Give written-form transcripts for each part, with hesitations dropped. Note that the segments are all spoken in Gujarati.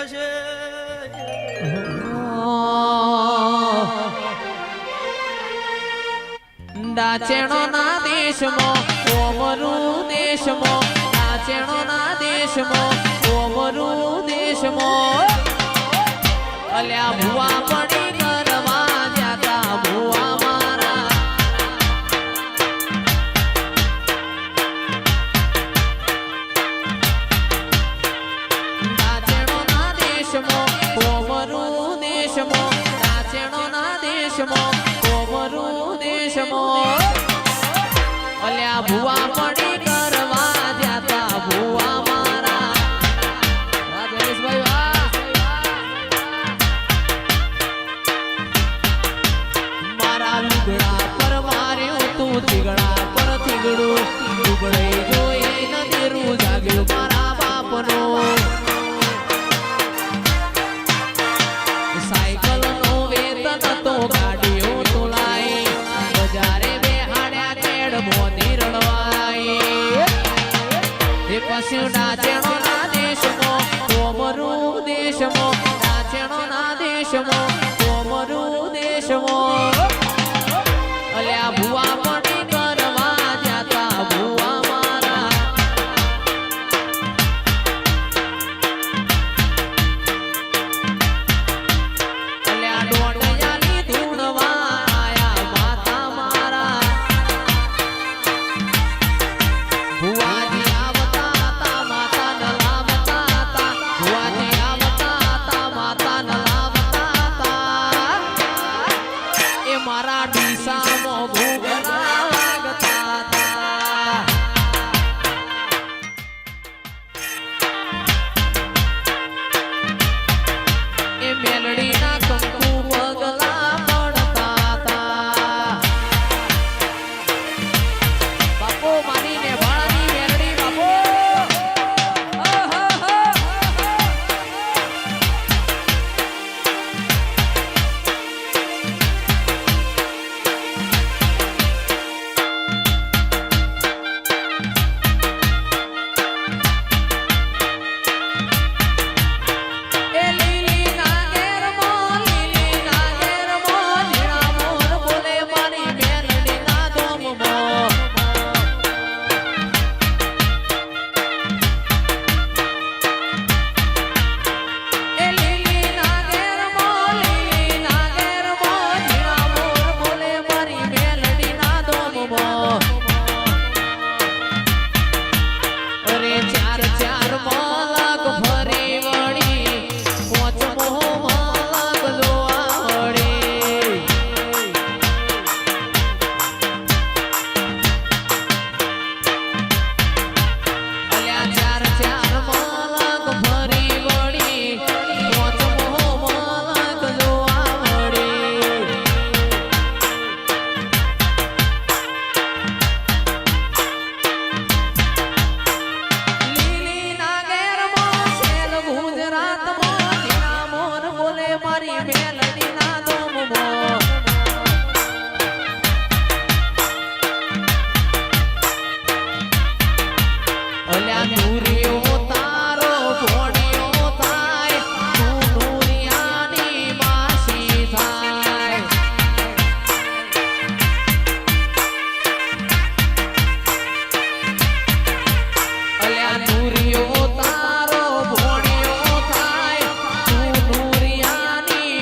છે દાચેણો ના દેશમાં ઓમરું દેશમાં દાચેણો ના દેશમાં ઓમરું દેશમાં અલ્યા ભુવા પડી કરવા જાતા ભુવા મારા દાચેણો ના દેશમાં ઓમરું દેશમાં દાચેણો ના દેશમાં ઓમરું દેશમાં અલ્યા ભુવા પડી કરવા જાતા ભુવા મારા રાજેશભાઈ વાહ મારા લુગડા પર માર્યું તું થીગડા પર થીગડું લુગડે જોઈ નદીરું જાગ્યું મારા બાપનો સાયકલ નો વેતન તો ગાડીઓ તોલાઈ બજારે બેહાડ્યા કેડ મોતી રડવાઈ એ પછી નાચેણો ના દેશમાં કોમરું દેશમાં નાચેણો ના દેશમાં કોમરું દેશમાં અલ્યા ભુવા પડી કરવા જાતા ભુવા મારા અલ્યા ડોડિયાની ધૂણવા આયા માતા મારા ભુવાજી આવતા હતા માતા ન લાવતા હતા ભુવાજી આવતા હતા માતા ન લાવતા હતા એ મારા ડીસામાં ભૂગના વાગતા હતા એ મેલડીના કંકુ પગલા પડતા હતા બાપો મારીને ભાળાની મેલડી બાપો એ લીલી નાગેરમાં ઝીણા મોર બોલે મારી મેલડીના ધોમમાં એ લીલી નાગેરમાં ઝીણા મોર બોલે મારી મેલડીના ધોમમાં અરે ચાર ચાર માલક ફરી વળી પોચમો માલક જોવા વળી અલ્યા ચાર ચાર માલક ફરી વળી પોચમો માલક જોવા વળી લીલી નાગેરમાં શેર ગુજરાતમાં ઝીણા મોર બોલે મારી મેલડીના ધોમમાં અલ્યા નૂરિયો તારો ભોણિયો થાય તું નૂરિયાની માસી થાય અલ્યા નૂરિયો તારો ભોણિયો થાય તું નૂરિયાની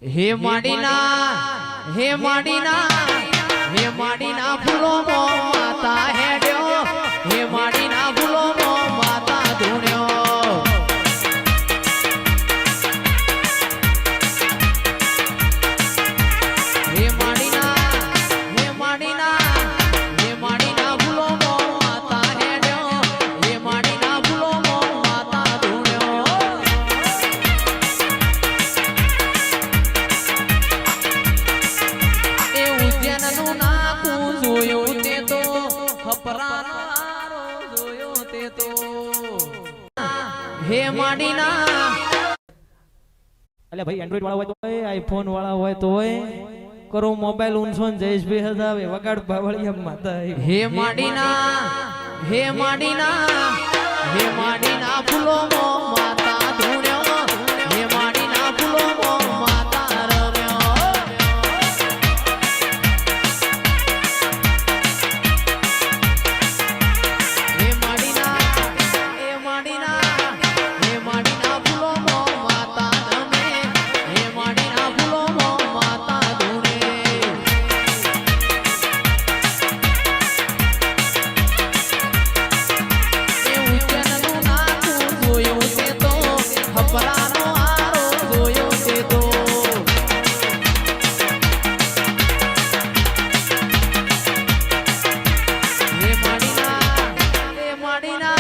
હે માડીના હે માડીના હે માડીના ફૂલો માતા હેડ્યો હે માડીના ફૂલો માતા ધૂણ્યો હે માડીના હે માડીના હે માડીના ફૂલો માતા હેડ્યો હે માડીના ફૂલો માતા ધૂણ્યો એ ઉદ્યાનનું નાકું જોયું તે તો ખપરાનો જોયો તે તો હે માડીના એટલે ભાઈ એન્ડ્રોઈડ વાળા હોય તો હોય આઈફોન વાળા હોય તો હોય કરો મોબાઈલ ઊંચો ને જયેશભાઈ હજાવે વગાડ બાવળિયા માતા હે માડીના હે માડીના હે માડીના ફૂલો માતા ધૂણ્યો હે માડીના ફૂલો માતા રમ્યો હે માડીના હે માડીના હે માડીના ફૂલો માતા રમે હે માડીના ફૂલો માતા ધૂણે ખપરાનો આરો જોયો છે તો હે માડીના હે માડીના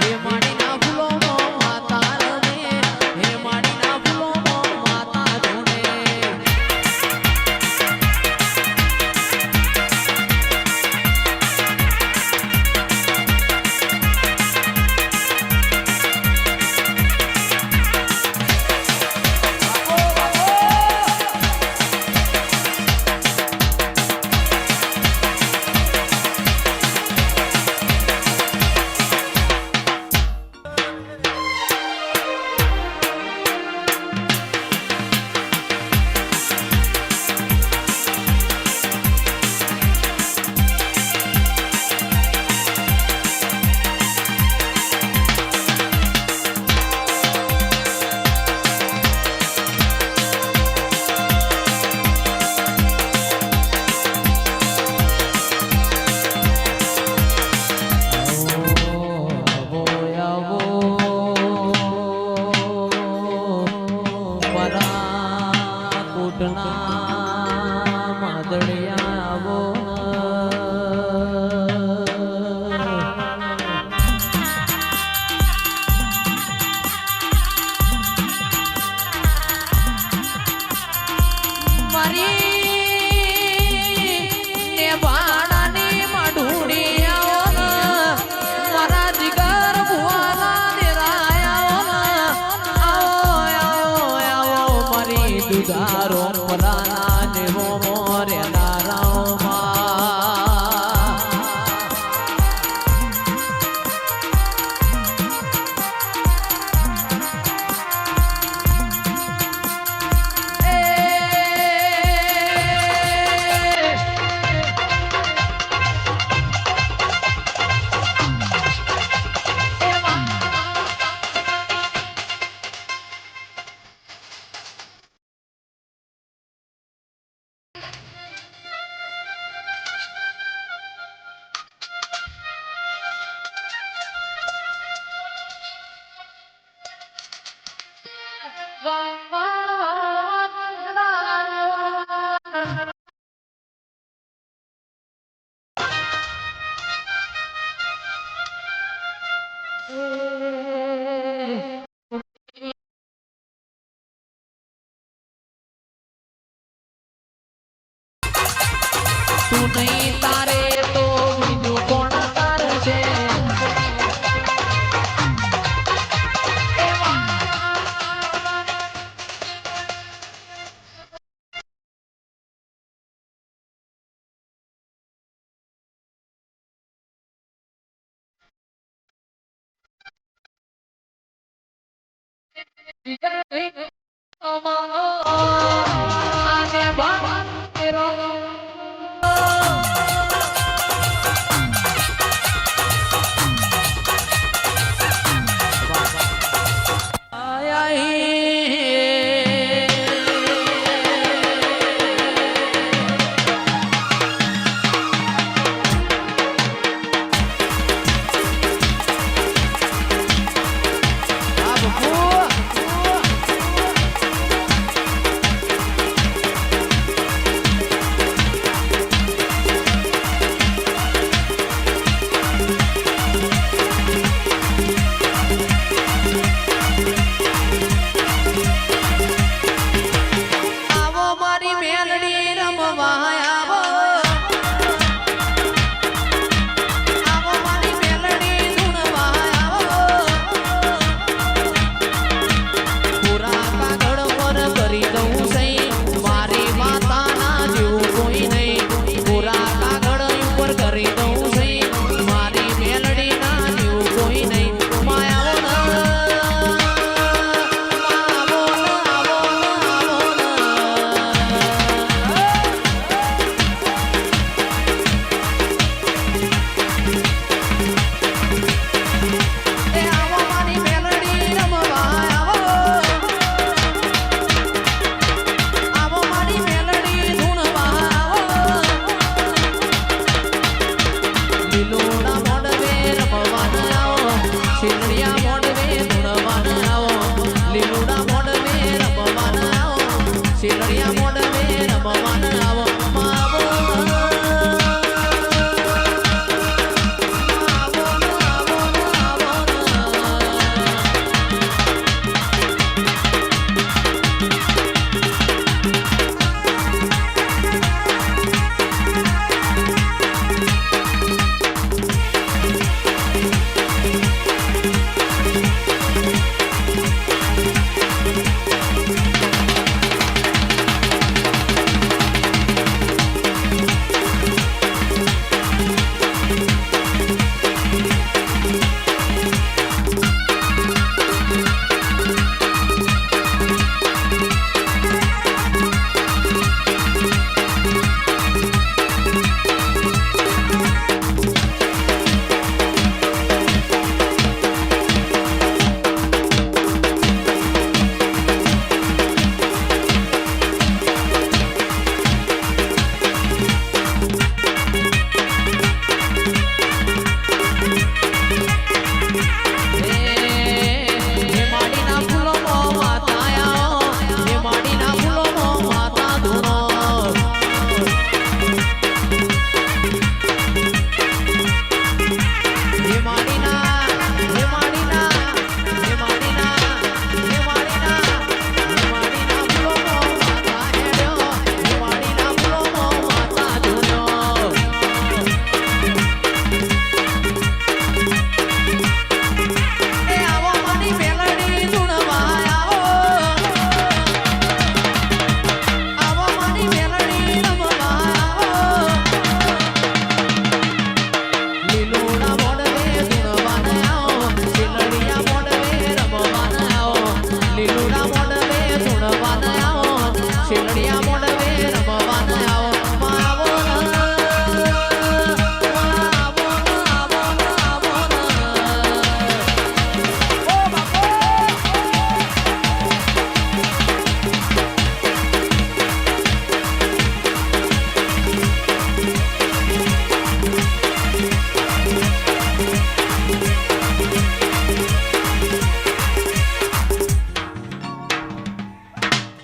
હે માડીના ફૂલો માતા રમે હે માડીના ફૂલો માતા ધૂણે દુધારો પરાના દેવો મોરે નારામાં તું નહીં તારે તો બીજું કોણ તારશે